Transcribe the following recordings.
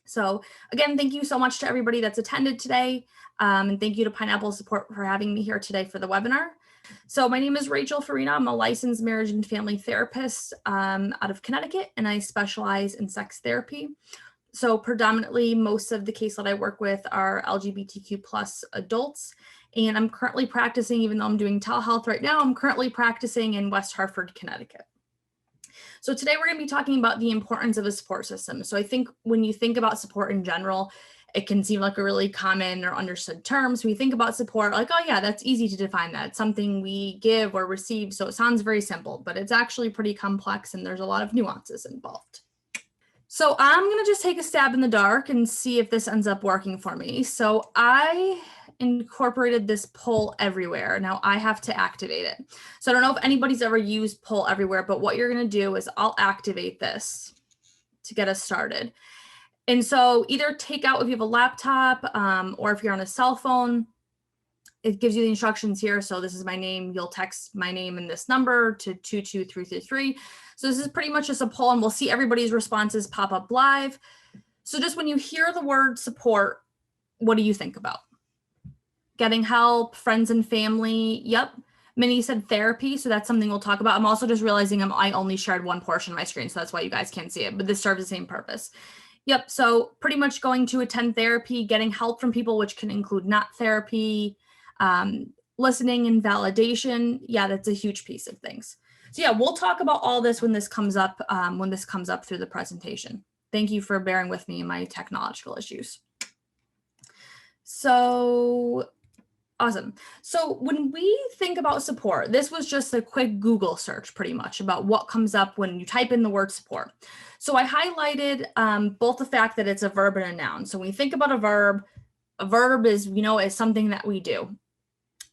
So again, thank you so much to everybody that's attended today. And thank you to Pineapple Support for having me here today for the webinar. So my name is Rachael Farina. I'm a licensed marriage and family therapist out of Connecticut, and I specialize in sex therapy. So predominantly, most of the cases that I work with are LGBTQ plus adults, and I'm currently practicing, even though I'm doing telehealth right now, I'm currently practicing in West Hartford, Connecticut. So today we're going to be talking about the importance of a support system. So I think when you think about support in general, it can seem like a really common or understood term. So we think about support like, oh yeah, that's easy to define that. It's something we give or receive. So it sounds very simple, but it's actually pretty complex and there's a lot of nuances involved. So I'm going to just take a stab in the dark and see if this ends up working for me. So I incorporated this poll everywhere. Now I have to activate it. So I don't know if anybody's ever used poll everywhere, but what you're going to do is I'll activate this to get us started. And so either take out if you have a laptop or if you're on a cell phone, it gives you the instructions here. So this is my name. You'll text my name and this number to 22333. So this is pretty much just a poll, and we'll see everybody's responses pop up live. So just when you hear the word support, what do you think about? Getting help, friends and family. Yep. Minnie said therapy. So that's something we'll talk about. I'm also just realizing I only shared one portion of my screen, so that's why you guys can't see it, but this serves the same purpose. Yep. So pretty much going to attend therapy, getting help from people, which can include not therapy, listening and validation. Yeah, that's a huge piece of things. So yeah, we'll talk about all this when this comes up through the presentation. Thank you for bearing with me in my technological issues. So awesome. So when we think about support, this was just a quick Google search pretty much about what comes up when you type in the word support. So I highlighted both the fact that it's a verb and a noun. So when you think about a verb is, is something that we do.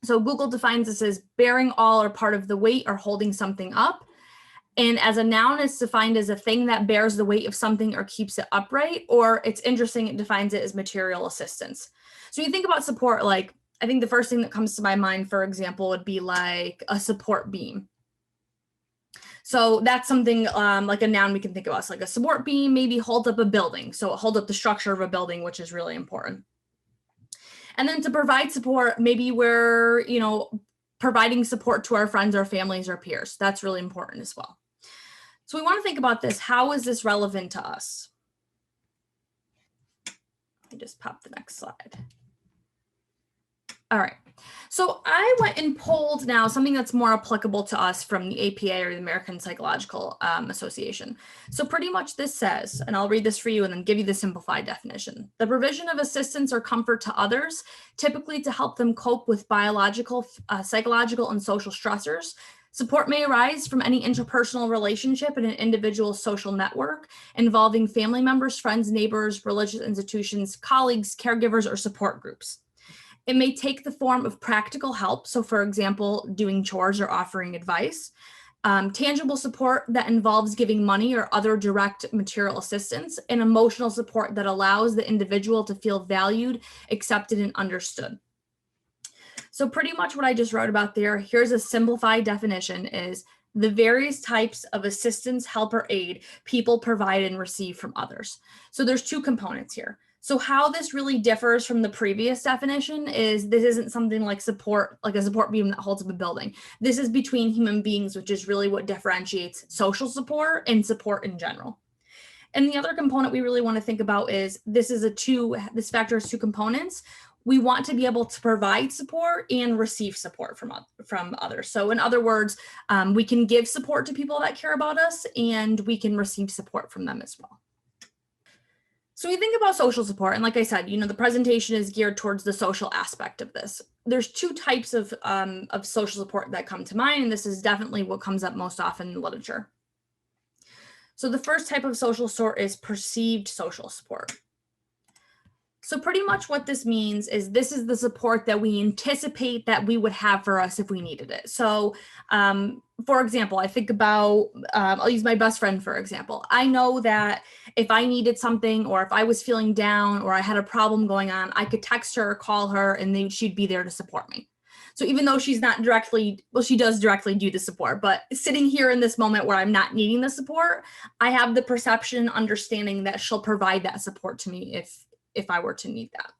So Google defines this as bearing all or part of the weight or holding something up. And as a noun, it's defined as a thing that bears the weight of something or keeps it upright, or it's interesting, it defines it as material assistance. So when you think about support, like I think the first thing that comes to my mind, for example, would be like a support beam. So that's something like a noun we can think about. So like a support beam maybe holds up a building. So it holds up the structure of a building, which is really important. And then to provide support, maybe we're, providing support to our friends or families or peers. That's really important as well. So we want to think about this. How is this relevant to us? Let me just pop the next slide. All right. So I went and pulled now something that's more applicable to us from the APA or the American Psychological Association. So pretty much this says, and I'll read this for you and then give you the simplified definition: the provision of assistance or comfort to others, typically to help them cope with biological, psychological, and social stressors. Support may arise from any interpersonal relationship in an individual's social network involving family members, friends, neighbors, religious institutions, colleagues, caregivers, or support groups. It may take the form of practical help. So for example, doing chores or offering advice, tangible support that involves giving money or other direct material assistance, and emotional support that allows the individual to feel valued, accepted, and understood. So pretty much what I just wrote about there, here's a simplified definition, is the various types of assistance, help, or aid people provide and receive from others. So there's two components here. So how this really differs from the previous definition is this isn't something like support, like a support beam that holds up a building. This is between human beings, which is really what differentiates social support and support in general. And the other component we really want to think about is this factor has two components. We want to be able to provide support and receive support from others. So in other words, we can give support to people that care about us, and we can receive support from them as well. So we think about social support, and like I said, the presentation is geared towards the social aspect of this. There's two types of social support that come to mind, and this is definitely what comes up most often in literature. So the first type of social support is perceived social support. So pretty much what this means is this is the support that we anticipate that we would have for us if we needed it. So for example, I think about, I'll use my best friend, for example. I know that if I needed something, or if I was feeling down, or I had a problem going on, I could text her or call her, and she'd be there to support me. So even though she's not directly, well, she does directly do the support, but sitting here in this moment where I'm not needing the support, I have the perception, understanding that she'll provide that support to me if I were to need that.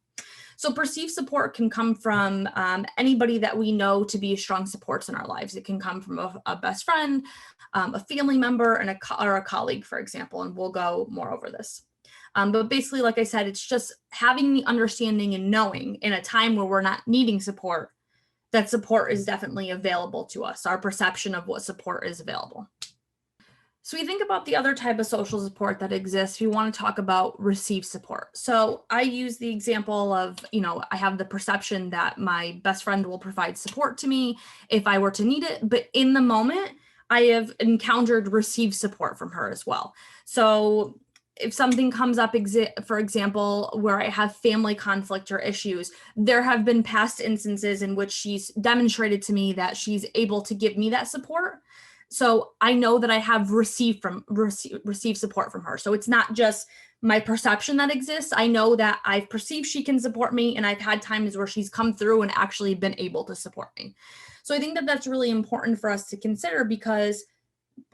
So perceived support can come from anybody that we know to be strong supports in our lives. It can come from a best friend, a family member, and or a colleague, for example, and we'll go more over this. But basically, like I said, it's just having the understanding and knowing in a time where we're not needing support, that support is definitely available to us, our perception of what support is available. So we think about the other type of social support that exists. We want to talk about received support. So I use the example of, I have the perception that my best friend will provide support to me if I were to need it. But in the moment, I have encountered received support from her as well. So if something comes up, for example, where I have family conflict or issues, there have been past instances in which she's demonstrated to me that she's able to give me that support. So I know that I have received support from her. So it's not just my perception that exists. I know that I've perceived she can support me, and I've had times where she's come through and actually been able to support me. So I think that that's really important for us to consider, because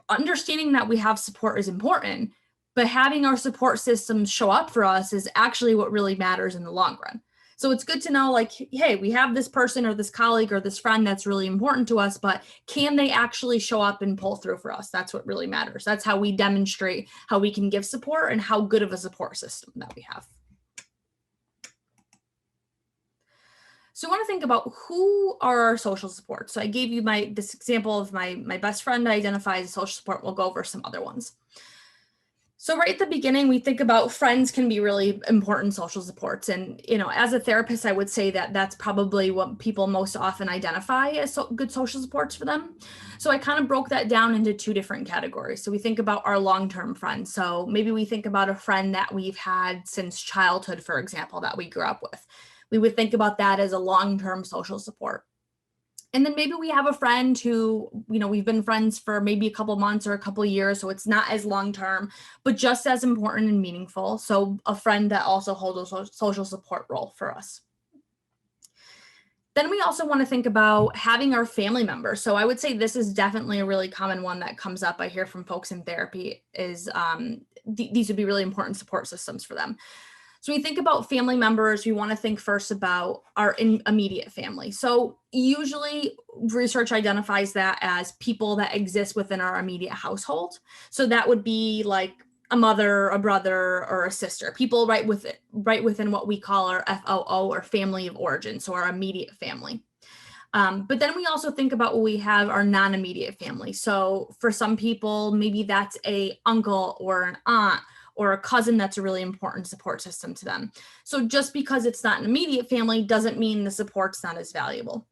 understanding that we have support is important, but having our support systems show up for us is actually what really matters in the long run. So it's good to know, like, hey, we have this person or this colleague or this friend that's really important to us, but can they actually show up and pull through for us? That's what really matters. That's how we demonstrate how we can give support and how good of a support system that we have. So I want to think about who are our social supports. So I gave you this example of my best friend I identify as social support. We'll go over some other ones. So right at the beginning, we think about friends can be really important social supports. And, as a therapist, I would say that that's probably what people most often identify as good social supports for them. So I kind of broke that down into two different categories. So we think about our long-term friends. So maybe we think about a friend that we've had since childhood, for example, that we grew up with. We would think about that as a long-term social support. And then maybe we have a friend who, we've been friends for maybe a couple months or a couple of years, so it's not as long-term, but just as important and meaningful. So a friend that also holds a social support role for us. Then we also want to think about having our family members. So I would say this is definitely a really common one that comes up. I hear from folks in therapy is these would be really important support systems for them. So when we think about family members, we want to think first about our immediate family. So usually research identifies that as people that exist within our immediate household. So that would be like a mother, a brother, or a sister, people right within what we call our FOO, or family of origin, so our immediate family. But then we also think about what we have our non-immediate family. So for some people, maybe that's a uncle or an aunt or a cousin that's a really important support system to them. So just because it's not an immediate family doesn't mean the support's not as valuable.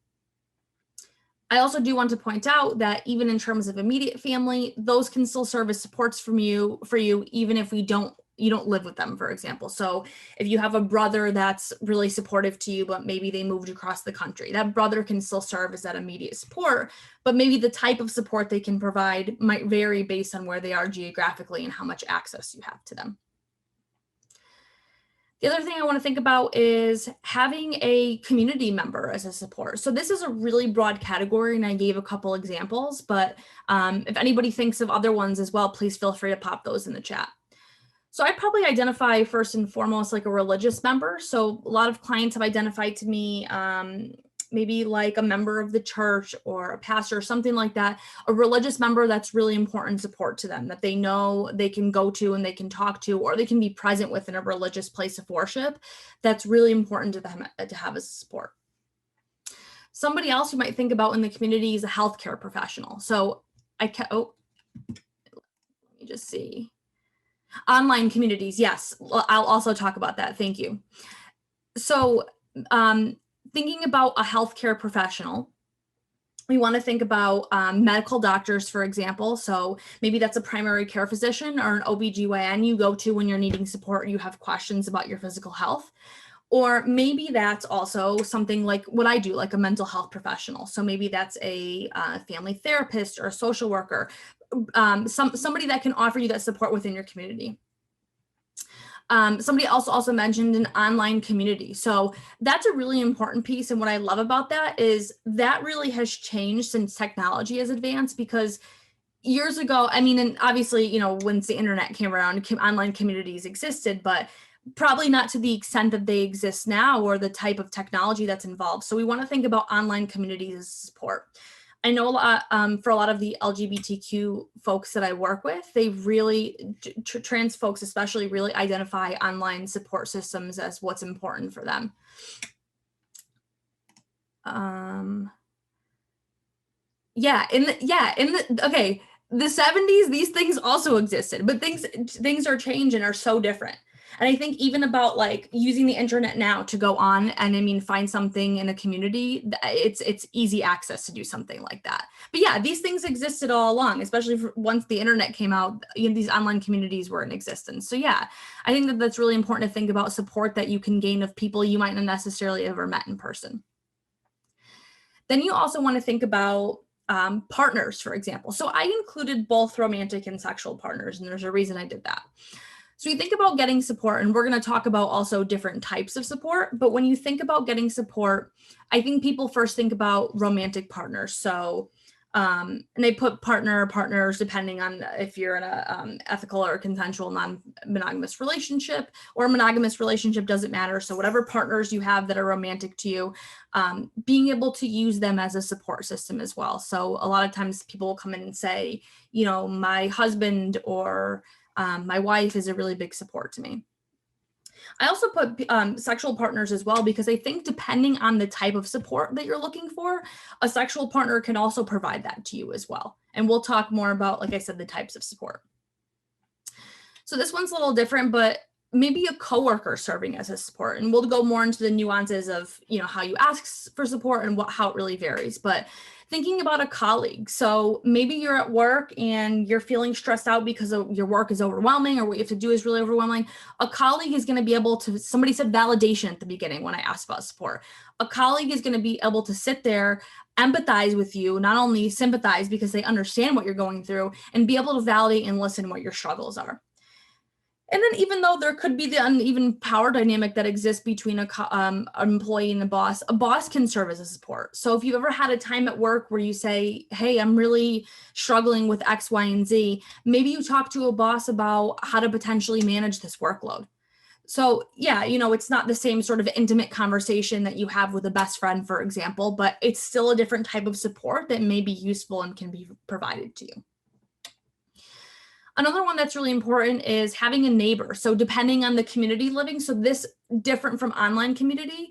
I also do want to point out that even in terms of immediate family, those can still serve as supports for you, even if you don't live with them, for example. So if you have a brother that's really supportive to you, but maybe they moved across the country, that brother can still serve as that immediate support, but maybe the type of support they can provide might vary based on where they are geographically and how much access you have to them. The other thing I want to think about is having a community member as a support. So this is a really broad category, and I gave a couple examples, but if anybody thinks of other ones as well, please feel free to pop those in the chat. So I'd probably identify first and foremost like a religious member. So a lot of clients have identified to me maybe like a member of the church or a pastor or something like that, a religious member that's really important support to them, that they know they can go to and they can talk to, or they can be present within a religious place of worship. That's really important to them to have as support. Somebody else you might think about in the community is a healthcare professional. So let me just see. Online communities, yes, I'll also talk about that. Thank you. So thinking about a healthcare professional, we want to think about medical doctors, for example. So maybe that's a primary care physician or an OBGYN you go to when you're needing support, you have questions about your physical health. Or maybe that's also something like what I do, like a mental health professional. So maybe that's a family therapist or a social worker, somebody that can offer you that support within your community. Somebody else also mentioned an online community. So that's a really important piece. And what I love about that is that really has changed since technology has advanced, because years ago, I mean, and obviously, you know, once the internet came around, online communities existed, but probably not to the extent that they exist now or the type of technology that's involved. So we want to think about online communities as support. I know a lot, for a lot of the LGBTQ folks that I work with, they really, trans folks especially, really identify online support systems as what's important for them. Okay, the 70s, these things also existed, but things are changing and are so different. And I think even about like using the internet now to go on and I mean, find something in a community, it's easy access to do something like that. But yeah, these things existed all along, especially once the internet came out, you know, these online communities were in existence. So yeah, I think that that's really important to think about support that you can gain of people you might not necessarily ever met in person. Then you also want to think about partners, for example. So I included both romantic and sexual partners, and there's a reason I did that. So you think about getting support, and we're going to talk about also different types of support. But when you think about getting support, I think people first think about romantic partners. So, and they put partners, depending on if you're in a ethical or consensual non-monogamous relationship, or a monogamous relationship, doesn't matter. So whatever partners you have that are romantic to you, being able to use them as a support system as well. So a lot of times people will come in and say, you know, my husband or my wife is a really big support to me. I also put sexual partners as well, because I think depending on the type of support that you're looking for, a sexual partner can also provide that to you as well. And we'll talk more about, like I said, the types of support. So this one's a little different, but maybe a coworker serving as a support. And we'll go more into the nuances of, you know, how you ask for support and how it really varies. But thinking about a colleague. So maybe you're at work and you're feeling stressed out because your work is overwhelming or what you have to do is really overwhelming. A colleague is going to be able to, somebody said validation at the beginning when I asked about support. A colleague is going to be able to sit there, empathize with you, not only sympathize because they understand what you're going through, and be able to validate and listen what your struggles are. And then even though there could be the uneven power dynamic that exists between an employee and a boss can serve as a support. So if you've ever had a time at work where you say, hey, I'm really struggling with X, Y, and Z, maybe you talk to a boss about how to potentially manage this workload. So yeah, you know, it's not the same sort of intimate conversation that you have with a best friend, for example, but it's still a different type of support that may be useful and can be provided to you. Another one that's really important is having a neighbor. So depending on the community living, so this different from online community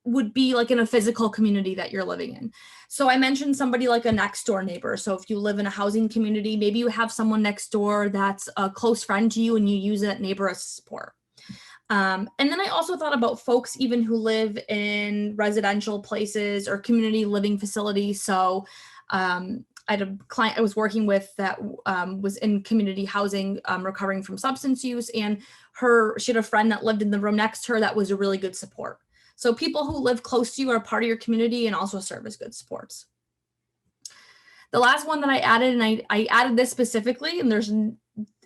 would be like in a physical community that you're living in. So I mentioned somebody like a next door neighbor. So if you live in a housing community, maybe you have someone next door that's a close friend to you and you use that neighbor as support. And then I also thought about folks even who live in residential places or community living facilities. So I had a client I was working with that was in community housing, recovering from substance use, and she had a friend that lived in the room next to her that was a really good support. So people who live close to you are part of your community and also serve as good supports. The last one that I added, and I added this specifically, and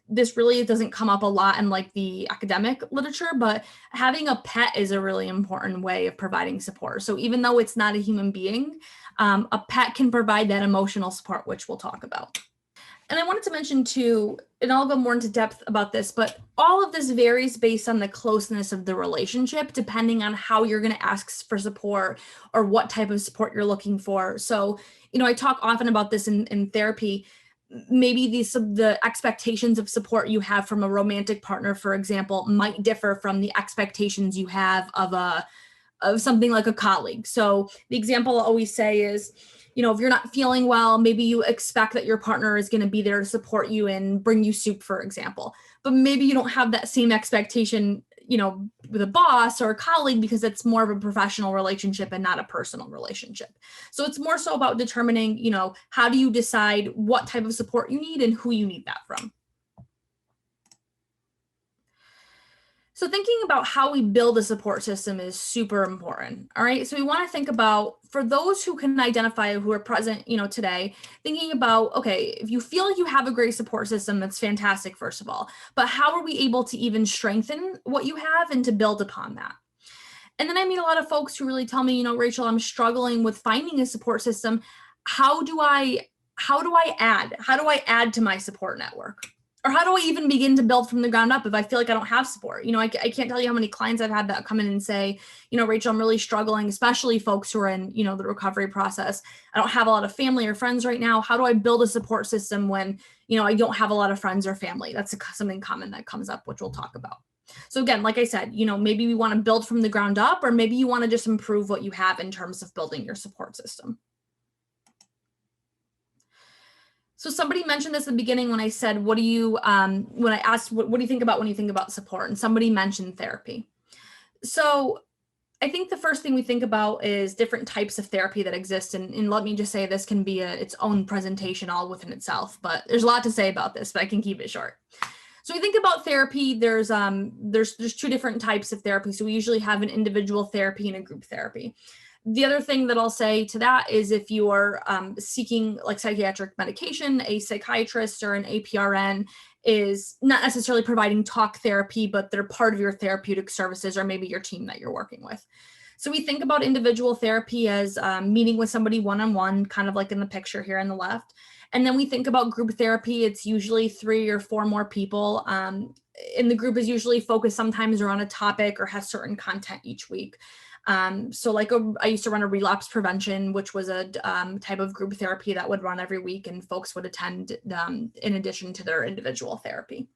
this really doesn't come up a lot in like the academic literature, but having a pet is a really important way of providing support. So even though it's not a human being, a pet can provide that emotional support, which we'll talk about. And I wanted to mention too, and I'll go more into depth about this, but all of this varies based on the closeness of the relationship, depending on how you're going to ask for support or what type of support you're looking for. So, you know, I talk often about this in therapy. Maybe the expectations of support you have from a romantic partner, for example, might differ from the expectations you have of something like a colleague. So the example I always say is, you know, if you're not feeling well, maybe you expect that your partner is going to be there to support you and bring you soup, for example. But maybe you don't have that same expectation, you know, with a boss or a colleague, because it's more of a professional relationship and not a personal relationship. So it's more so about determining, you know, how do you decide what type of support you need and who you need that from. So thinking about how we build a support system is super important. All right. So we want to think about, for those who can identify, who are present, today, thinking about, okay, if you feel like you have a great support system, that's fantastic, first of all, but how are we able to even strengthen what you have and to build upon that? And then I meet a lot of folks who really tell me, Rachel, I'm struggling with finding a support system. How do I add to my support network? Or how do I even begin to build from the ground up if I feel like I don't have support? I can't tell you how many clients I've had that come in and say, Rachel, I'm really struggling, especially folks who are in, the recovery process. I don't have a lot of family or friends right now. How do I build a support system when, I don't have a lot of friends or family? That's something common that comes up, which we'll talk about. So again, like I said, maybe we want to build from the ground up, or maybe you want to just improve what you have in terms of building your support system. So somebody mentioned this at the beginning when I said, when I asked, what do you think about when you think about support? And somebody mentioned therapy. So I think the first thing we think about is different types of therapy that exist. And let me just say, this can be its own presentation all within itself, but there's a lot to say about this, but I can keep it short. So we think about therapy, there's two different types of therapy. So we usually have an individual therapy and a group therapy. The other thing that I'll say to that is if you are seeking like psychiatric medication, a psychiatrist or an APRN is not necessarily providing talk therapy, but they're part of your therapeutic services or maybe your team that you're working with. So we think about individual therapy as meeting with somebody one-on-one, kind of like in the picture here on the left. And then we think about group therapy. It's usually 3 or 4 more people. And the group is usually focused sometimes around a topic or has certain content each week. So like I used to run a relapse prevention, which was a type of group therapy that would run every week and folks would attend in addition to their individual therapy.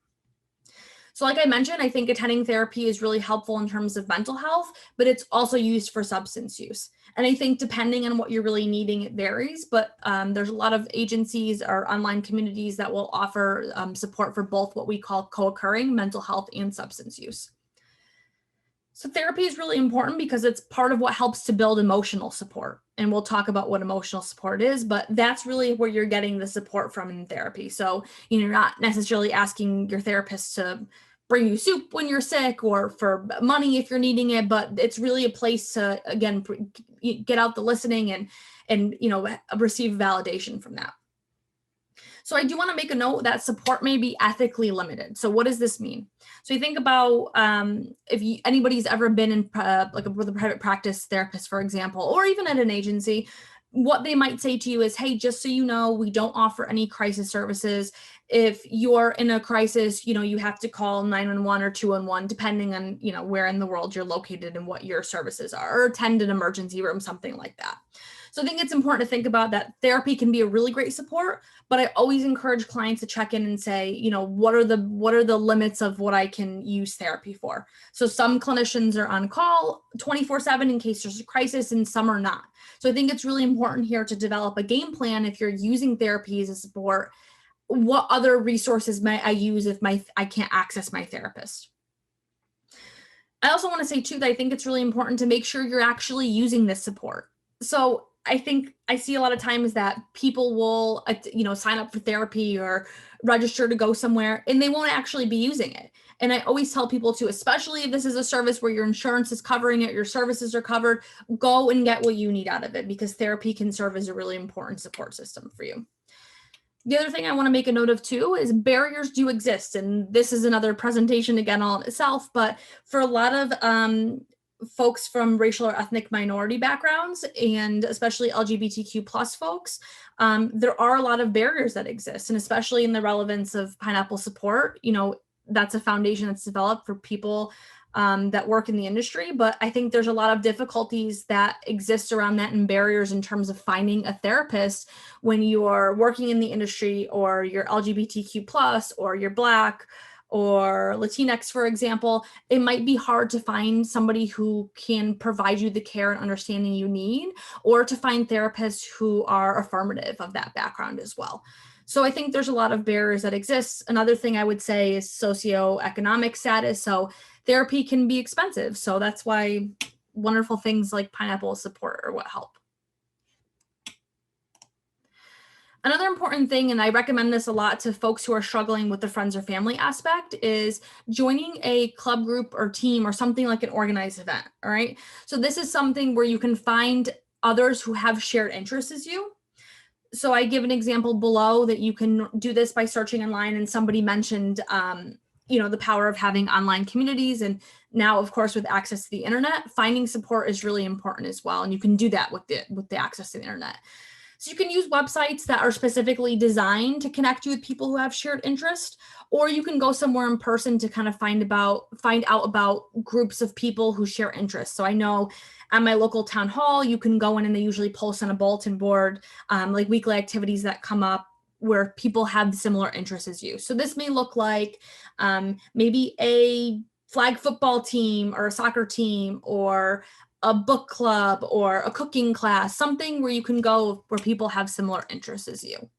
So like I mentioned, I think attending therapy is really helpful in terms of mental health, but it's also used for substance use. And I think depending on what you're really needing, it varies, but there's a lot of agencies or online communities that will offer support for both what we call co-occurring mental health and substance use. So therapy is really important because it's part of what helps to build emotional support. And we'll talk about what emotional support is, but that's really where you're getting the support from in therapy. So you're not necessarily asking your therapist to bring you soup when you're sick or for money if you're needing it, but it's really a place to, again, get out the listening and receive validation from that. So I do want to make a note that support may be ethically limited. So what does this mean? So you think about if anybody's ever been in with a private practice therapist, for example, or even at an agency, what they might say to you is, hey, just so you know, we don't offer any crisis services. If you're in a crisis, you have to call 911 or 211, depending on, where in the world you're located and what your services are, or attend an emergency room, something like that. So I think it's important to think about that therapy can be a really great support, but I always encourage clients to check in and say, what are the limits of what I can use therapy for? So some clinicians are on call 24/7 in case there's a crisis and some are not. So I think it's really important here to develop a game plan if you're using therapy as a support. What other resources might I use if I can't access my therapist? I also want to say too that I think it's really important to make sure you're actually using this support. So I think I see a lot of times that people will, sign up for therapy or register to go somewhere and they won't actually be using it. And I always tell people to, especially if this is a service where your insurance is covering it, your services are covered, go and get what you need out of it because therapy can serve as a really important support system for you. The other thing I want to make a note of too is barriers do exist. And this is another presentation again all in itself, but for a lot of folks from racial or ethnic minority backgrounds, and especially LGBTQ plus folks, there are a lot of barriers that exist, and especially in the relevance of Pineapple support, that's a foundation that's developed for people that work in the industry. But I think there's a lot of difficulties that exist around that and barriers in terms of finding a therapist when you're working in the industry or you're LGBTQ plus or you're Black or Latinx, for example. It might be hard to find somebody who can provide you the care and understanding you need, or to find therapists who are affirmative of that background as well. So I think there's a lot of barriers that exist. Another thing I would say is socioeconomic status. So therapy can be expensive. So that's why wonderful things like Pineapple support are what help. Another important thing, and I recommend this a lot to folks who are struggling with the friends or family aspect, is joining a club group or team or something like an organized event, all right? So this is something where you can find others who have shared interests as you. So I give an example below that you can do this by searching online, and somebody mentioned, the power of having online communities. And now, of course, with access to the internet, finding support is really important as well. And you can do that with the access to the internet. So you can use websites that are specifically designed to connect you with people who have shared interest, or you can go somewhere in person to kind of find out about groups of people who share interests. So I know at my local town hall, you can go in and they usually post on a bulletin board, like weekly activities that come up where people have similar interests as you. So this may look like maybe a flag football team or a soccer team or a book club or a cooking class, something where you can go where people have similar interests as you.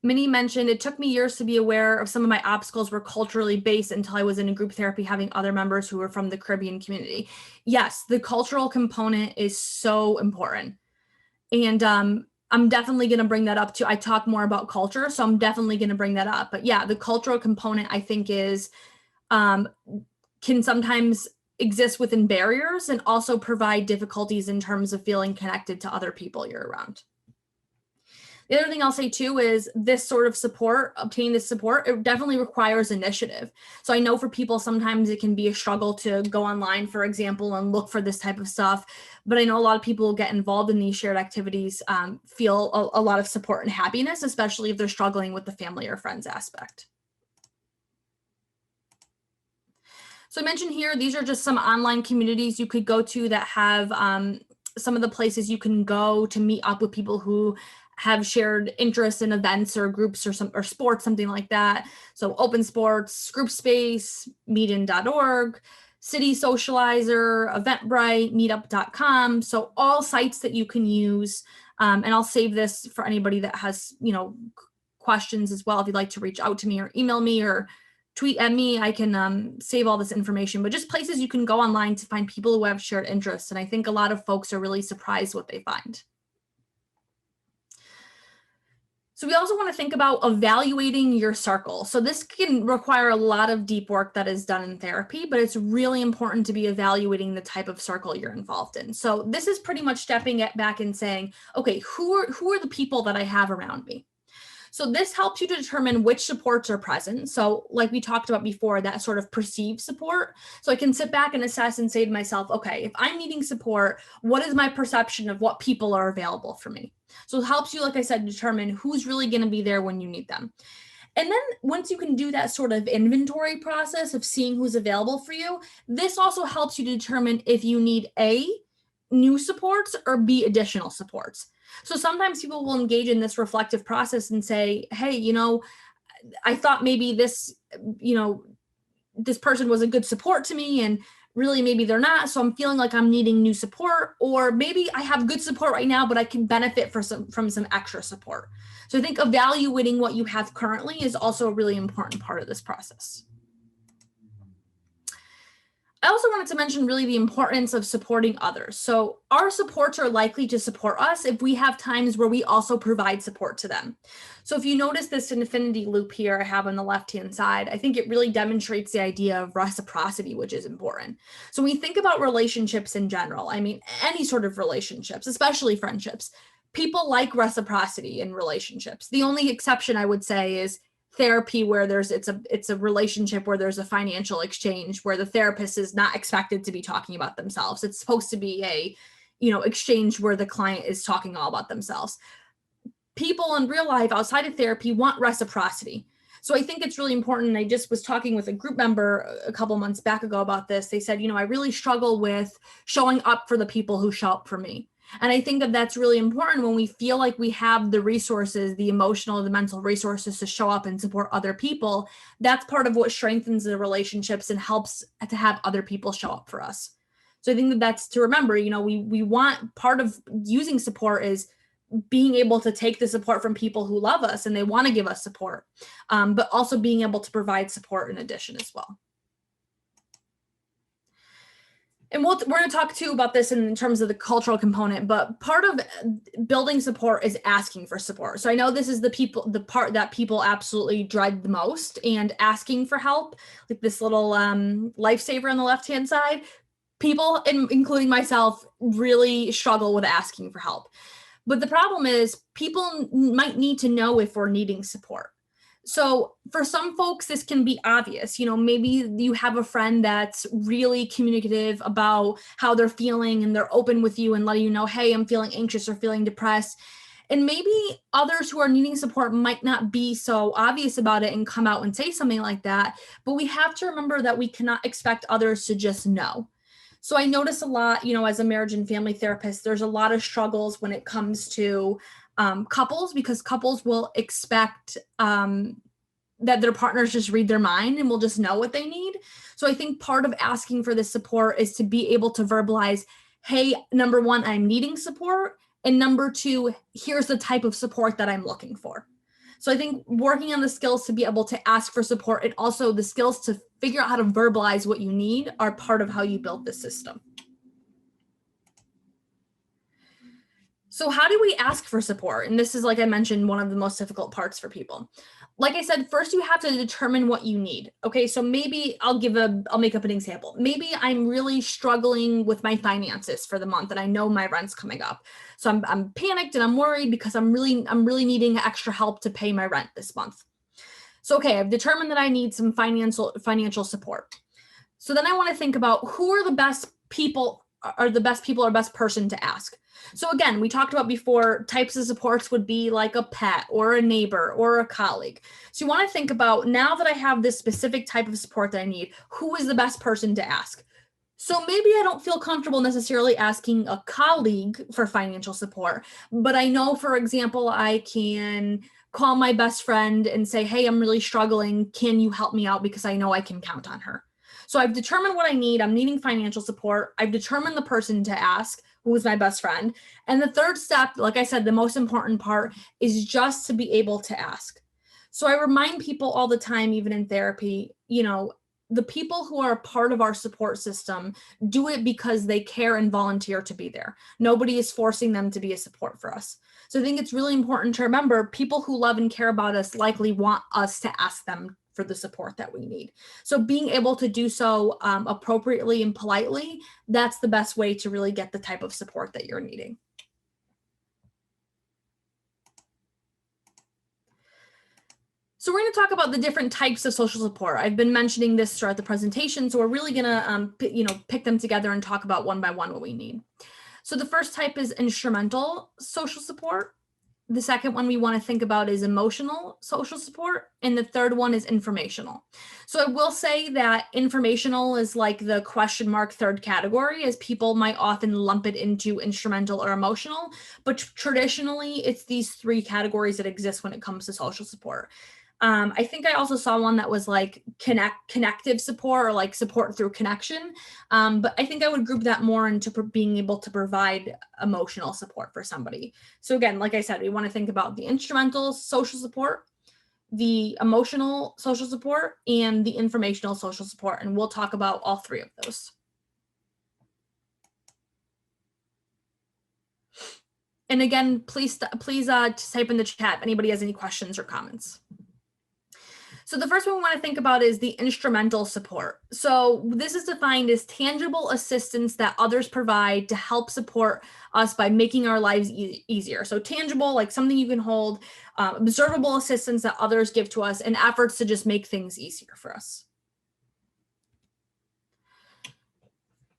Minnie mentioned, it took me years to be aware of some of my obstacles were culturally based until I was in a group therapy having other members who were from the Caribbean community. Yes, the cultural component is so important. And I'm definitely going to bring that up too. I talk more about culture, so I'm definitely going to bring that up. But yeah, the cultural component, I think, is can sometimes exist within barriers and also provide difficulties in terms of feeling connected to other people you're around. The other thing I'll say too is this sort of support, obtaining this support, it definitely requires initiative. So I know for people, sometimes it can be a struggle to go online, for example, and look for this type of stuff. But I know a lot of people who get involved in these shared activities feel a lot of support and happiness, especially if they're struggling with the family or friends aspect. So I mentioned here, these are just some online communities you could go to that have some of the places you can go to meet up with people who have shared interests in events or groups or sports, something like that. So Open Sports, Group Space, Meetin.org, City Socializer, Eventbrite, Meetup.com. So all sites that you can use. And I'll save this for anybody that has, questions as well. If you'd like to reach out to me or email me or tweet at me, I can save all this information, but just places you can go online to find people who have shared interests. And I think a lot of folks are really surprised what they find. So we also want to think about evaluating your circle. So this can require a lot of deep work that is done in therapy, but it's really important to be evaluating the type of circle you're involved in. So this is pretty much stepping back and saying, okay, who are the people that I have around me? So this helps you to determine which supports are present. So like we talked about before, that sort of perceived support. So I can sit back and assess and say to myself, okay, if I'm needing support, what is my perception of what people are available for me? So it helps you, like I said, determine who's really going to be there when you need them. And then once you can do that sort of inventory process of seeing who's available for you, this also helps you determine if you need A, new supports, or B, additional supports. So sometimes people will engage in this reflective process and say, hey, I thought maybe this, this person was a good support to me, and really maybe they're not. So I'm feeling like I'm needing new support, or maybe I have good support right now, but I can benefit from some extra support. So I think evaluating what you have currently is also a really important part of this process. I also wanted to mention really the importance of supporting others. So our supports are likely to support us if we have times where we also provide support to them. So if you notice this infinity loop here I have on the left-hand side, I think it really demonstrates the idea of reciprocity, which is important. So when we think about relationships in general, I mean, any sort of relationships, especially friendships, people like reciprocity in relationships. The only exception I would say is therapy, where it's a relationship where there's a financial exchange, where the therapist is not expected to be talking about themselves. It's supposed to be a exchange where the client is talking all about themselves. People in real life outside of therapy want reciprocity. So I think it's really important. I just was talking with a group member a couple months back ago about this. They said, I really struggle with showing up for the people who show up for me. And I think that that's really important when we feel like we have the resources, the emotional, the mental resources to show up and support other people. That's part of what strengthens the relationships and helps to have other people show up for us. So I think that that's to remember, we want, part of using support is being able to take the support from people who love us and they want to give us support, but also being able to provide support in addition as well. And we're going to talk too about this in terms of the cultural component, but part of building support is asking for support. So I know this is the part that people absolutely dread the most, and asking for help, like this little lifesaver on the left-hand side. People, including myself, really struggle with asking for help. But the problem is people might need to know if we're needing support. So for some folks, this can be obvious. Maybe you have a friend that's really communicative about how they're feeling and they're open with you and letting you know, hey, I'm feeling anxious or feeling depressed. And maybe others who are needing support might not be so obvious about it and come out and say something like that. But we have to remember that we cannot expect others to just know. So I notice a lot, as a marriage and family therapist, there's a lot of struggles when it comes to couples, because couples will expect that their partners just read their mind and will just know what they need. So I think part of asking for this support is to be able to verbalize, hey, number one, I'm needing support. And number two, here's the type of support that I'm looking for. So I think working on the skills to be able to ask for support and also the skills to figure out how to verbalize what you need are part of how you build this system. So how do we ask for support? And this is, like I mentioned, one of the most difficult parts for people. Like I said, first you have to determine what you need. Okay, so maybe I'll make up an example. Maybe I'm really struggling with my finances for the month and I know my rent's coming up. So I'm panicked and I'm worried because I'm really needing extra help to pay my rent this month. So okay, I've determined that I need some financial support. So then I want to think about who are the best people or best person to ask. So again, we talked about before, types of supports would be like a pet or a neighbor or a colleague. So you want to think about, now that I have this specific type of support that I need, who is the best person to ask? So maybe I don't feel comfortable necessarily asking a colleague for financial support, but I know, for example, I can call my best friend and say, hey, I'm really struggling. Can you help me out? Because I know I can count on her. So I've determined what I need. I'm needing financial support. I've determined the person to ask, who is my best friend. And the third step, like I said, the most important part is just to be able to ask. So I remind people all the time, even in therapy, the people who are a part of our support system do it because they care and volunteer to be there. Nobody is forcing them to be a support for us. So I think it's really important to remember, people who love and care about us likely want us to ask them for the support that we need. So being able to do so appropriately and politely, that's the best way to really get the type of support that you're needing. So we're going to talk about the different types of social support. I've been mentioning this throughout the presentation, so we're really going to pick them together and talk about one by one what we need. So the first type is instrumental social support. The second one we want to think about is emotional social support. And the third one is informational. So I will say that informational is like the question mark third category, as people might often lump it into instrumental or emotional. But traditionally, it's these three categories that exist when it comes to social support. I think I also saw one that was like connective support, or like support through connection. But I think I would group that more into being able to provide emotional support for somebody. So again, like I said, we want to think about the instrumental social support, the emotional social support, and the informational social support. And we'll talk about all three of those. And again, please type in the chat if anybody has any questions or comments. So the first one we want to think about is the instrumental support. So this is defined as tangible assistance that others provide to help support us by making our lives easier. So tangible, like something you can hold, observable assistance that others give to us, and efforts to just make things easier for us.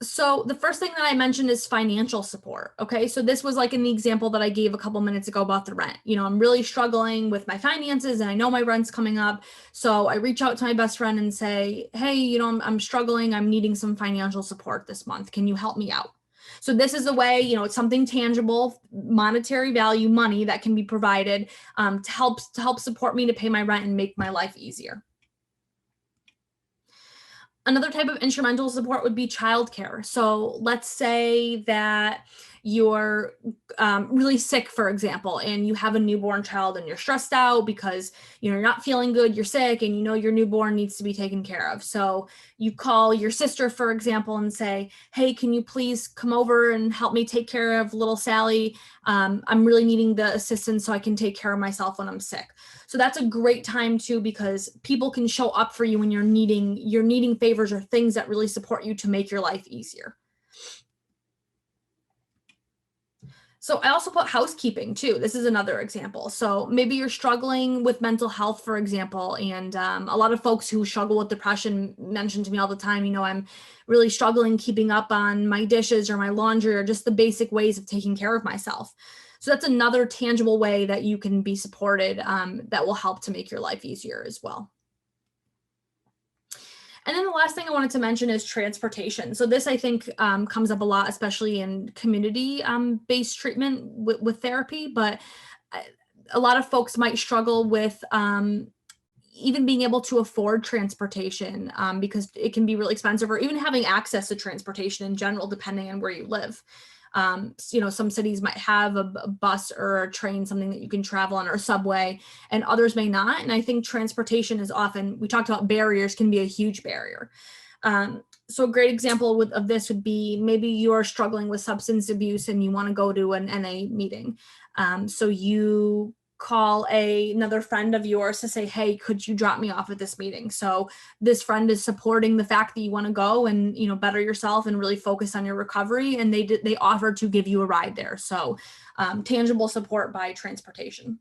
So the first thing that I mentioned is financial support. Okay, so this was like in the example that I gave a couple minutes ago about the rent. I'm really struggling with my finances and I know my rent's coming up. So I reach out to my best friend and say, hey, I'm struggling. I'm needing some financial support this month. Can you help me out? So this is a way, it's something tangible, monetary value, money that can be provided to help support me to pay my rent and make my life easier. Another type of instrumental support would be childcare. So let's say that you're really sick, for example, and you have a newborn child and you're stressed out because you're not feeling good, you're sick, and your newborn needs to be taken care of. So you call your sister, for example, and say, hey, can you please come over and help me take care of little Sally? I'm really needing the assistance so I can take care of myself when I'm sick. So that's a great time too, because people can show up for you when you're needing favors or things that really support you to make your life easier. So I also put housekeeping too. This is another example. So maybe you're struggling with mental health, for example, and a lot of folks who struggle with depression mention to me all the time, I'm really struggling keeping up on my dishes or my laundry or just the basic ways of taking care of myself. So that's another tangible way that you can be supported that will help to make your life easier as well. And then the last thing I wanted to mention is transportation. So this, I think, comes up a lot, especially in community-based treatment with therapy. But a lot of folks might struggle with even being able to afford transportation because it can be really expensive, or even having access to transportation in general, depending on where you live. Some cities might have a bus or a train, something that you can travel on, or a subway, and others may not. And I think transportation is often, we talked about barriers, can be a huge barrier. So a great example of this would be maybe you are struggling with substance abuse and you want to go to an NA meeting. So you call another friend of yours to say, hey, could you drop me off at this meeting? So this friend is supporting the fact that you want to go and, better yourself and really focus on your recovery. And they offer to give you a ride there. So tangible support by transportation.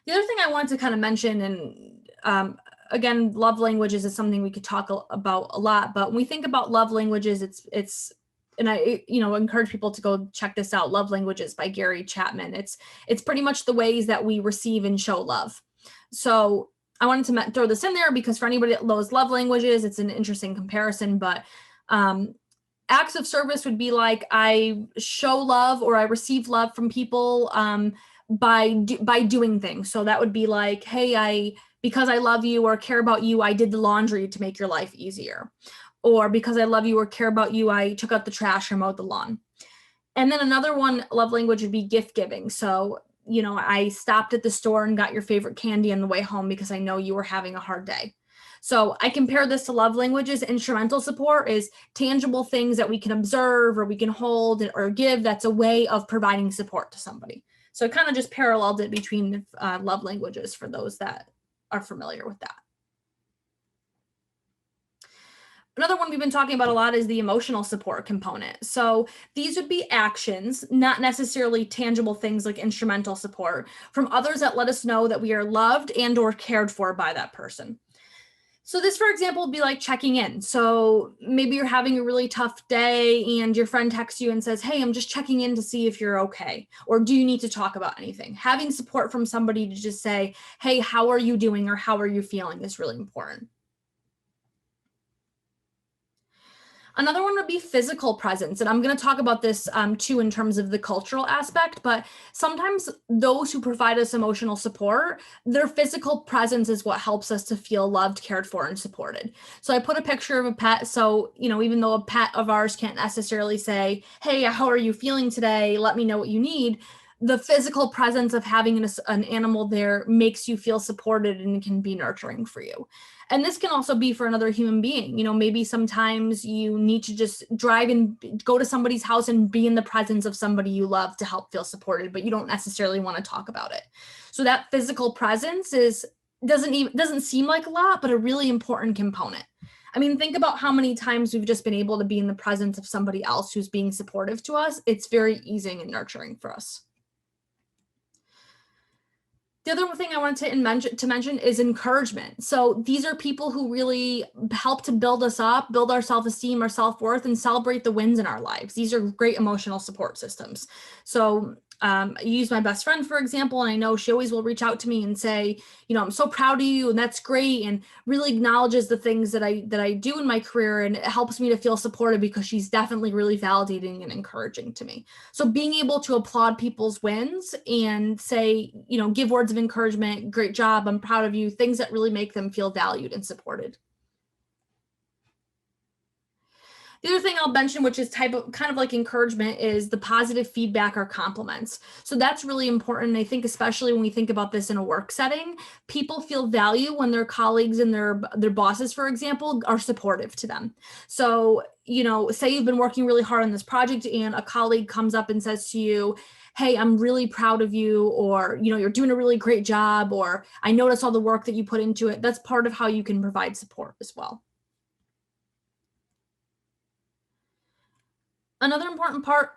The other thing I wanted to kind of mention, and again, love languages is something we could talk about a lot, but when we think about love languages, it's and I, encourage people to go check this out, Love Languages by Gary Chapman. It's pretty much the ways that we receive and show love. So I wanted to throw this in there because for anybody that knows love languages, it's an interesting comparison, but acts of service would be like, I show love or I receive love from people by doing things. So that would be like, hey, because I love you or care about you, I did the laundry to make your life easier. Or because I love you or care about you, I took out the trash or mowed the lawn. And then another one, love language, would be gift giving. So, I stopped at the store and got your favorite candy on the way home because I know you were having a hard day. So I compare this to love languages. Instrumental support is tangible things that we can observe or we can hold or give. That's a way of providing support to somebody. So I kind of just paralleled it between love languages for those that are familiar with that. Another one we've been talking about a lot is the emotional support component. So these would be actions, not necessarily tangible things like instrumental support, from others that let us know that we are loved and or cared for by that person. So this, for example, would be like checking in. So maybe you're having a really tough day and your friend texts you and says, hey, I'm just checking in to see if you're okay. Or do you need to talk about anything? Having support from somebody to just say, hey, how are you doing or how are you feeling is really important. Another one would be physical presence. And I'm going to talk about this too in terms of the cultural aspect, but sometimes those who provide us emotional support, their physical presence is what helps us to feel loved, cared for, and supported. So I put a picture of a pet. So, even though a pet of ours can't necessarily say, hey, how are you feeling today? Let me know what you need. The physical presence of having an animal there makes you feel supported and can be nurturing for you. And this can also be for another human being. Maybe sometimes you need to just drive and go to somebody's house and be in the presence of somebody you love to help feel supported, but you don't necessarily want to talk about it. So that physical presence doesn't seem like a lot, but a really important component. I mean, think about how many times we've just been able to be in the presence of somebody else who's being supportive to us. It's very easing and nurturing for us. The other thing I wanted to mention is encouragement. So these are people who really help to build us up, build our self-esteem, our self-worth, and celebrate the wins in our lives. These are great emotional support systems. So I use my best friend, for example, and I know she always will reach out to me and say, I'm so proud of you and that's great, and really acknowledges the things that I do in my career, and it helps me to feel supported because she's definitely really validating and encouraging to me. So being able to applaud people's wins and say, give words of encouragement, great job, I'm proud of you, things that really make them feel valued and supported. The other thing I'll mention, which is kind of like encouragement, is the positive feedback or compliments. So that's really important. I think especially when we think about this in a work setting, people feel value when their colleagues and their bosses, for example, are supportive to them. So, say you've been working really hard on this project and a colleague comes up and says to you, hey, I'm really proud of you, or, you're doing a really great job, or I notice all the work that you put into it. That's part of how you can provide support as well. Another important part,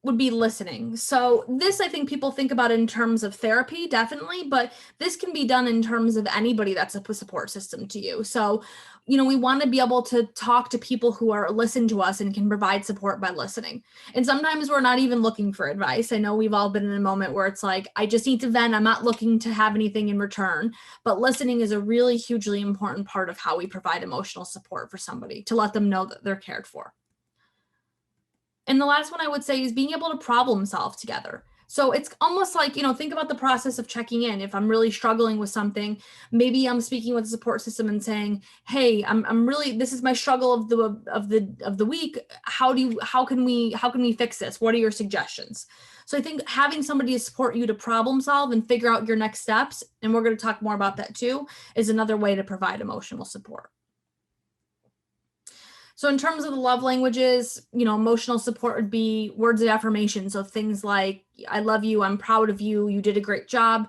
would be listening. So this, I think people think about in terms of therapy, definitely, but this can be done in terms of anybody that's a support system to you. So, you know, we want to be able to talk to people who are listen to us and can provide support by listening. And sometimes we're not even looking for advice. I know we've all been in a moment where it's like, I just need to vent. I'm not looking to have anything in return, but listening is a really hugely important part of how we provide emotional support for somebody, to let them know that they're cared for. And the last one I would say is being able to problem solve together. So it's almost like, you know, think about the process of checking in. If I'm really struggling with something, maybe I'm speaking with a support system and saying, hey, I'm really, this is my struggle of the week. How can we fix this? What are your suggestions? So I think having somebody to support you to problem solve and figure out your next steps, and we're going to talk more about that too, is another way to provide emotional support. So in terms of the love languages, you know, emotional support would be words of affirmation. So things like, I love you, I'm proud of you, you did a great job.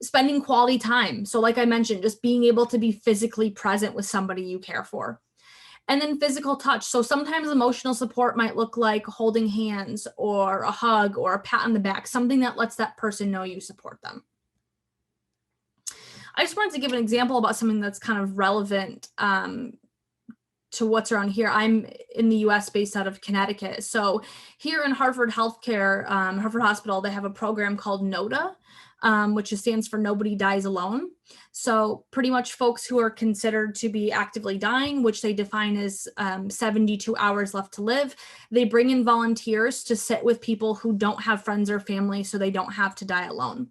Spending quality time. So like I mentioned, just being able to be physically present with somebody you care for. And then physical touch. So sometimes emotional support might look like holding hands or a hug or a pat on the back, something that lets that person know you support them. I just wanted to give an example about something that's kind of relevant to what's around here. I'm in the US based out of Connecticut. So here in Hartford Healthcare, Hartford Hospital, they have a program called NODA, which stands for Nobody Dies Alone. So pretty much folks who are considered to be actively dying, which they define as 72 hours left to live, they bring in volunteers to sit with people who don't have friends or family so they don't have to die alone.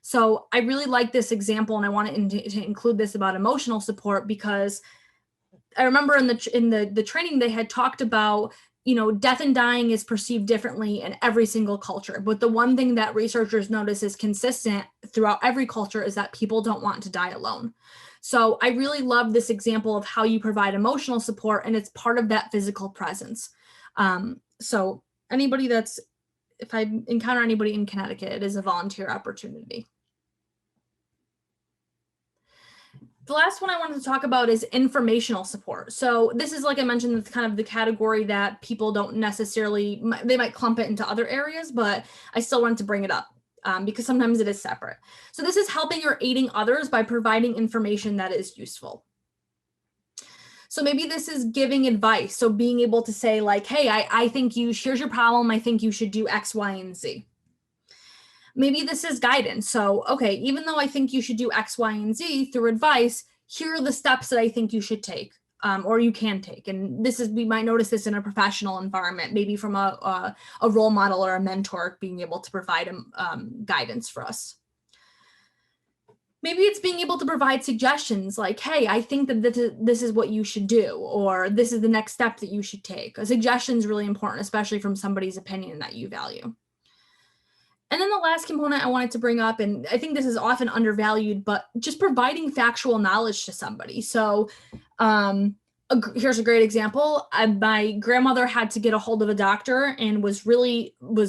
So I really like this example, and I wanted to include this about emotional support because I remember in the training they had talked about, you know, death and dying is perceived differently in every single culture. But the one thing that researchers notice is consistent throughout every culture is that people don't want to die alone. So I really love this example of how you provide emotional support, and it's part of that physical presence. So anybody if I encounter anybody in Connecticut, it is a volunteer opportunity. The last one I wanted to talk about is informational support. So this is, like I mentioned, it's kind of the category that people don't necessarily, they might clump it into other areas, but I still wanted to bring it up because sometimes it is separate. So this is helping or aiding others by providing information that is useful. So maybe this is giving advice. So being able to say like, hey, I think here's your problem. I think you should do X, Y, and Z. Maybe this is guidance. So, okay, even though I think you should do X, Y, and Z through advice, here are the steps that I think you should take or you can take. And we might notice this in a professional environment, maybe from a role model or a mentor being able to provide guidance for us. Maybe it's being able to provide suggestions like, hey, I think that this is what you should do, or this is the next step that you should take. A suggestion is really important, especially from somebody's opinion that you value. And then the last component I wanted to bring up, and I think this is often undervalued, but just providing factual knowledge to somebody. So here's a great example. My grandmother had to get a hold of a doctor and was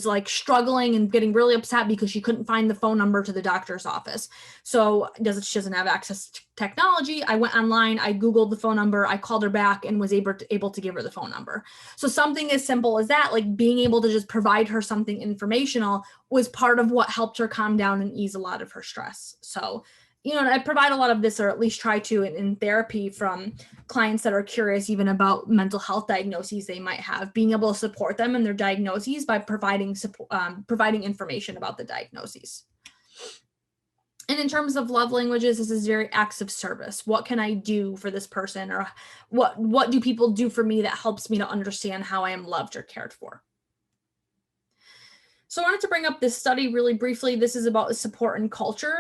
like struggling and getting really upset because she couldn't find the phone number to the doctor's office. So she doesn't have access to technology. I went online, I Googled the phone number, I called her back and was able to give her the phone number. So something as simple as that, like being able to just provide her something informational, was part of what helped her calm down and ease a lot of her stress. So, you know, I provide a lot of this, or at least try to, in therapy from clients that are curious even about mental health diagnoses they might have, being able to support them in their diagnoses by providing information about the diagnoses. And in terms of love languages, this is very acts of service. What can I do for this person, or what do people do for me that helps me to understand how I am loved or cared for? So I wanted to bring up this study really briefly. This is about support and culture.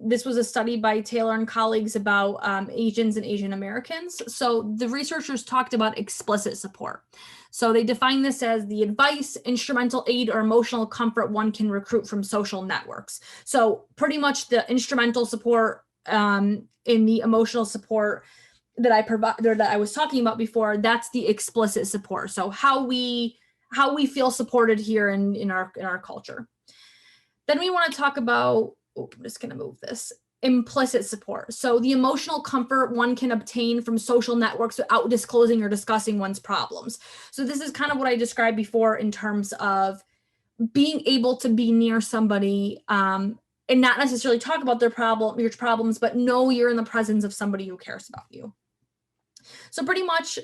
This was a study by Taylor and colleagues about Asians and Asian Americans. So the researchers talked about explicit support. So they define this as the advice, instrumental aid, or emotional comfort one can recruit from social networks. So pretty much the instrumental support in the emotional support that I was talking about before, that's the explicit support. So how we feel supported here in our culture. Then we want to talk about, I'm just going to move this, implicit support. So the emotional comfort one can obtain from social networks without disclosing or discussing one's problems. So this is kind of what I described before in terms of being able to be near somebody and not necessarily talk about your problems, but know you're in the presence of somebody who cares about you. So pretty much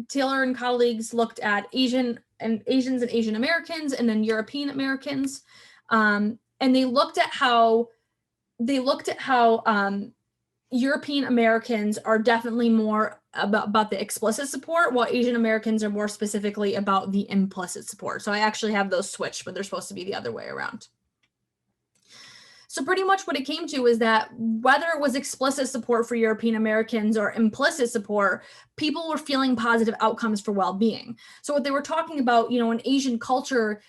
Taylor and colleagues looked at Asians and Asian Americans and then European Americans. And they looked at how European Americans are definitely more about the explicit support, while Asian Americans are more specifically about the implicit support. So I actually have those switched, but they're supposed to be the other way around. So pretty much what it came to is that whether it was explicit support for European Americans or implicit support, people were feeling positive outcomes for well-being. So what they were talking about, in Asian culture,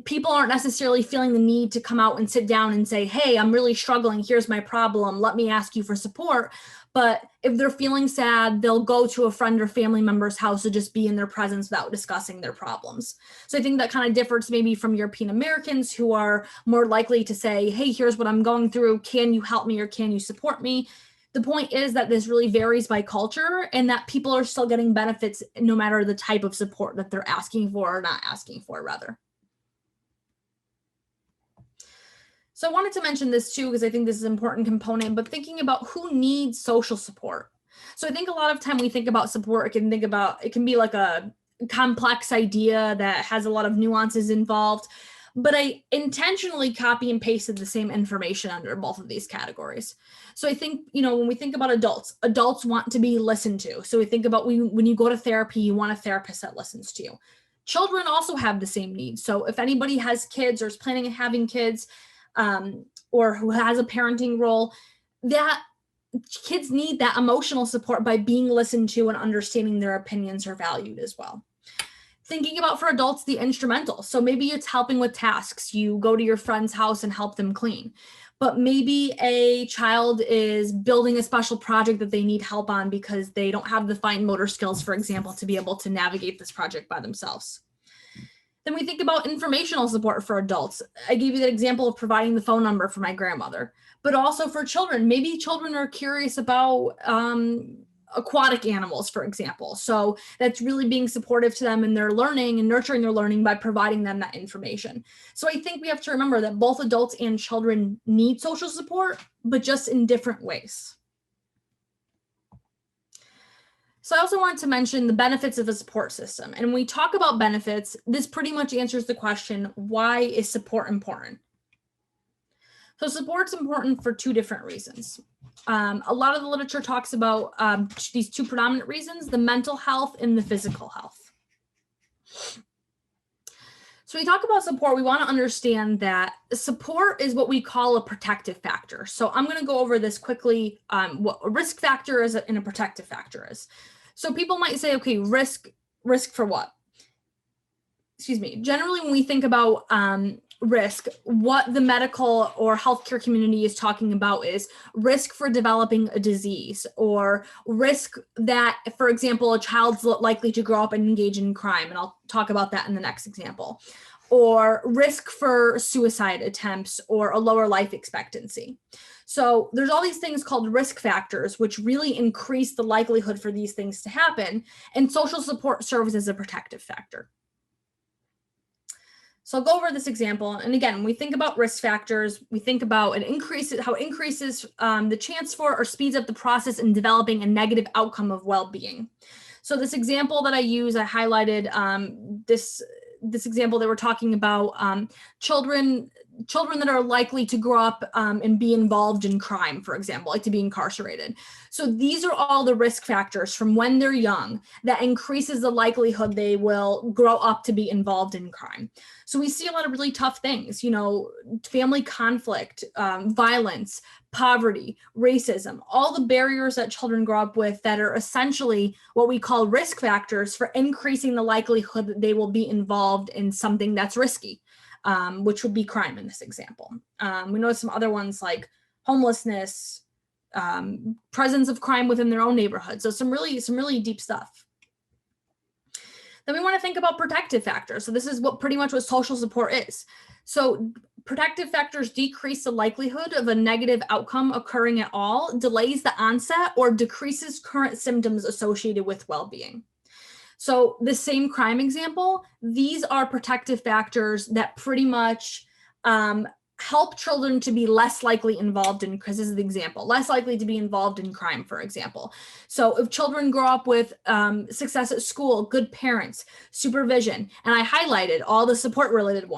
people aren't necessarily feeling the need to come out and sit down and say, hey, I'm really struggling. Here's my problem. Let me ask you for support. But if they're feeling sad, they'll go to a friend or family member's house to just be in their presence without discussing their problems. So I think that kind of differs maybe from European Americans, who are more likely to say, hey, here's what I'm going through. Can you help me or can you support me? The point is that this really varies by culture, and that people are still getting benefits no matter the type of support that they're asking for or not asking for, rather. So I wanted to mention this too, because I think this is an important component, but thinking about who needs social support. So I think a lot of time we think about support, it can be like a complex idea that has a lot of nuances involved, but I intentionally copy and pasted the same information under both of these categories. So I think, when we think about adults want to be listened to. So we think about when you go to therapy, you want a therapist that listens to you. Children also have the same needs. So if anybody has kids or is planning on having kids, or who has a parenting role, that kids need that emotional support by being listened to and understanding their opinions are valued as well. Thinking about for adults, the instrumental. So maybe it's helping with tasks. You go to your friend's house and help them clean. But maybe a child is building a special project that they need help on because they don't have the fine motor skills, for example, to be able to navigate this project by themselves. Then we think about informational support for adults. I gave you that example of providing the phone number for my grandmother, but also for children. Maybe children are curious about aquatic animals, for example. So that's really being supportive to them in their learning and nurturing their learning by providing them that information. So I think we have to remember that both adults and children need social support, but just in different ways. So I also wanted to mention the benefits of a support system. And when we talk about benefits, this pretty much answers the question, why is support important? So support's important for two different reasons. A lot of the literature talks about these two predominant reasons, the mental health and the physical health. So when we talk about support, we want to understand that support is what we call a protective factor. So I'm going to go over this quickly, what a risk factor is and a protective factor is. So people might say, okay, risk for what? Excuse me. Generally, when we think about risk, what the medical or healthcare community is talking about is risk for developing a disease, or risk that, for example, a child's likely to grow up and engage in crime. And I'll talk about that in the next example. Or risk for suicide attempts or a lower life expectancy. So there's all these things called risk factors, which really increase the likelihood for these things to happen. And social support serves as a protective factor. So I'll go over this example. And again, when we think about risk factors, we think about how it increases the chance for or speeds up the process in developing a negative outcome of well-being. So this example that I use, I highlighted this example that we're talking about children that are likely to grow up and be involved in crime, for example, like to be incarcerated. So these are all the risk factors from when they're young that increases the likelihood they will grow up to be involved in crime. So we see a lot of really tough things, family conflict, violence, poverty, racism, all the barriers that children grow up with that are essentially what we call risk factors for increasing the likelihood that they will be involved in something that's risky, which would be crime in this example. We know some other ones like homelessness, presence of crime within their own neighborhood. So some really deep stuff. Then we want to think about protective factors. So this is pretty much what social support is. So protective factors decrease the likelihood of a negative outcome occurring at all, delays the onset, or decreases current symptoms associated with well-being. So the same crime example, these are protective factors that pretty much help children to be less likely involved in, because this is the example, less likely to be involved in crime, for example. So if children grow up with success at school, good parents, supervision, and I highlighted all the support related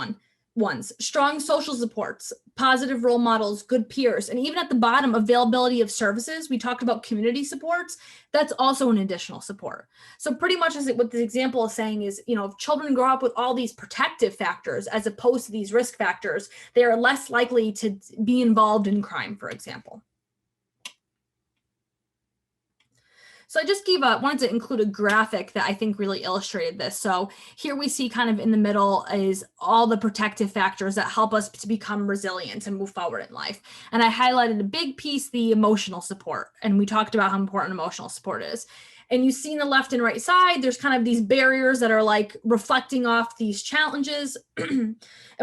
ones, strong social supports, positive role models, good peers, and even at the bottom, availability of services. We talked about community supports. That's also an additional support. So pretty much what this example is saying is, if children grow up with all these protective factors as opposed to these risk factors, they are less likely to be involved in crime, for example. So I just wanted to include a graphic that I think really illustrated this. So here we see kind of in the middle is all the protective factors that help us to become resilient and move forward in life. And I highlighted a big piece, the emotional support. And we talked about how important emotional support is. And you see in the left and right side, there's kind of these barriers that are like reflecting off these challenges. And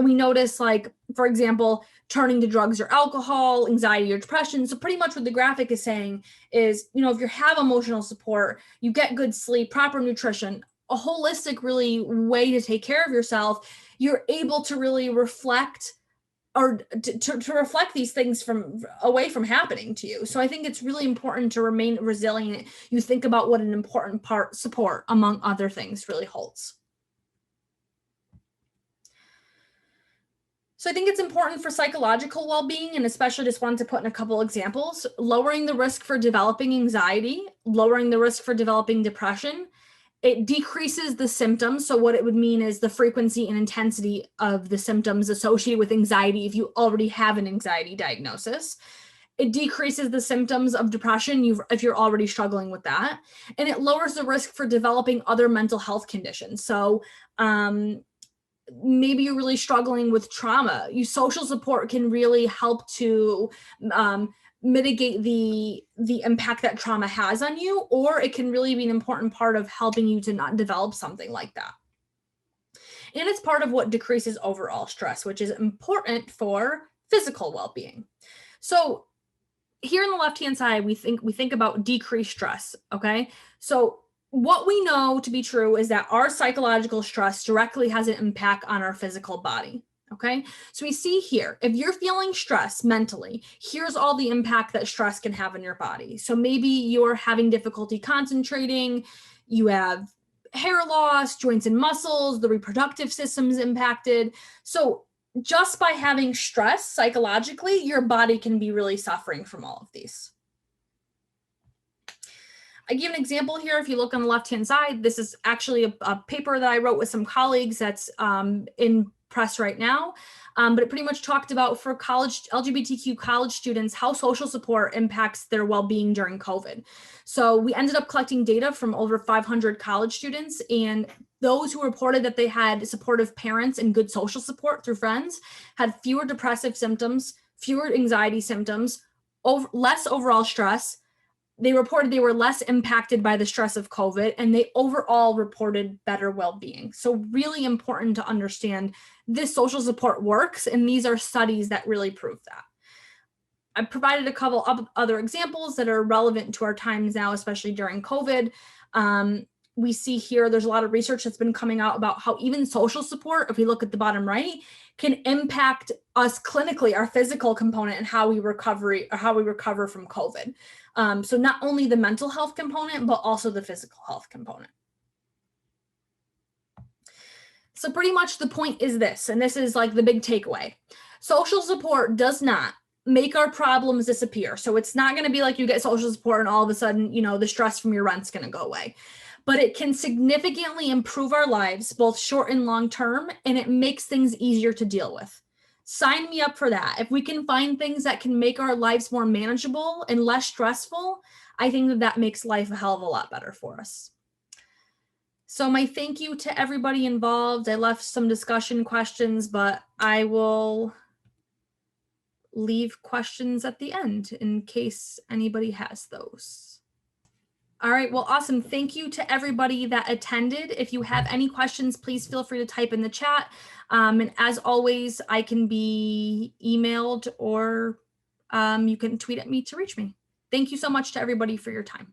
we notice, like, for example, turning to drugs or alcohol, anxiety or depression. So pretty much what the graphic is saying is, if you have emotional support, you get good sleep, proper nutrition, a holistic really way to take care of yourself, you're able to really reflect or to reflect these things away from happening to you. So I think it's really important to remain resilient. You think about what an important part support, among other things, really holds. So I think it's important for psychological well-being, and especially just wanted to put in a couple examples, lowering the risk for developing anxiety, lowering the risk for developing depression. It decreases the symptoms. So what it would mean is the frequency and intensity of the symptoms associated with anxiety if you already have an anxiety diagnosis. It decreases the symptoms of depression if you're already struggling with that. And it lowers the risk for developing other mental health conditions. So maybe you're really struggling with trauma. Social support can really help to mitigate the impact that trauma has on you, or it can really be an important part of helping you to not develop something like that. And it's part of what decreases overall stress, which is important for physical well-being. So here on the left-hand side, we think about decreased stress, okay? So what we know to be true is that our psychological stress directly has an impact on our physical body. Okay, so we see here, if you're feeling stress mentally, here's all the impact that stress can have on your body. So maybe you're having difficulty concentrating, you have hair loss, joints and muscles, the reproductive system's impacted. So just by having stress psychologically, your body can be really suffering from all of these. I give an example here. If you look on the left-hand side, this is actually a paper that I wrote with some colleagues that's in press right now, but it pretty much talked about for LGBTQ college students, how social support impacts their well-being during COVID. So we ended up collecting data from over 500 college students, and those who reported that they had supportive parents and good social support through friends had fewer depressive symptoms, fewer anxiety symptoms, less overall stress. They reported they were less impacted by the stress of COVID, and they overall reported better well-being. So really important to understand this social support works, and these are studies that really prove that. I provided a couple of other examples that are relevant to our times now, especially during COVID. We see here, there's a lot of research that's been coming out about how even social support, if we look at the bottom right, can impact us clinically, our physical component, and how we recover from COVID. So not only the mental health component, but also the physical health component. So pretty much the point is this, and this is like the big takeaway. Social support does not make our problems disappear. So it's not going to be like you get social support and all of a sudden, the stress from your rent's going to go away. But it can significantly improve our lives, both short and long term, and it makes things easier to deal with. Sign me up for that. If we can find things that can make our lives more manageable and less stressful, I think that makes life a hell of a lot better for us. So my thank you to everybody involved. I left some discussion questions, but I will leave questions at the end in case anybody has those. All right, well, awesome. Thank you to everybody that attended. If you have any questions, please feel free to type in the chat. And as always, I can be emailed or you can tweet at me to reach me. Thank you so much to everybody for your time.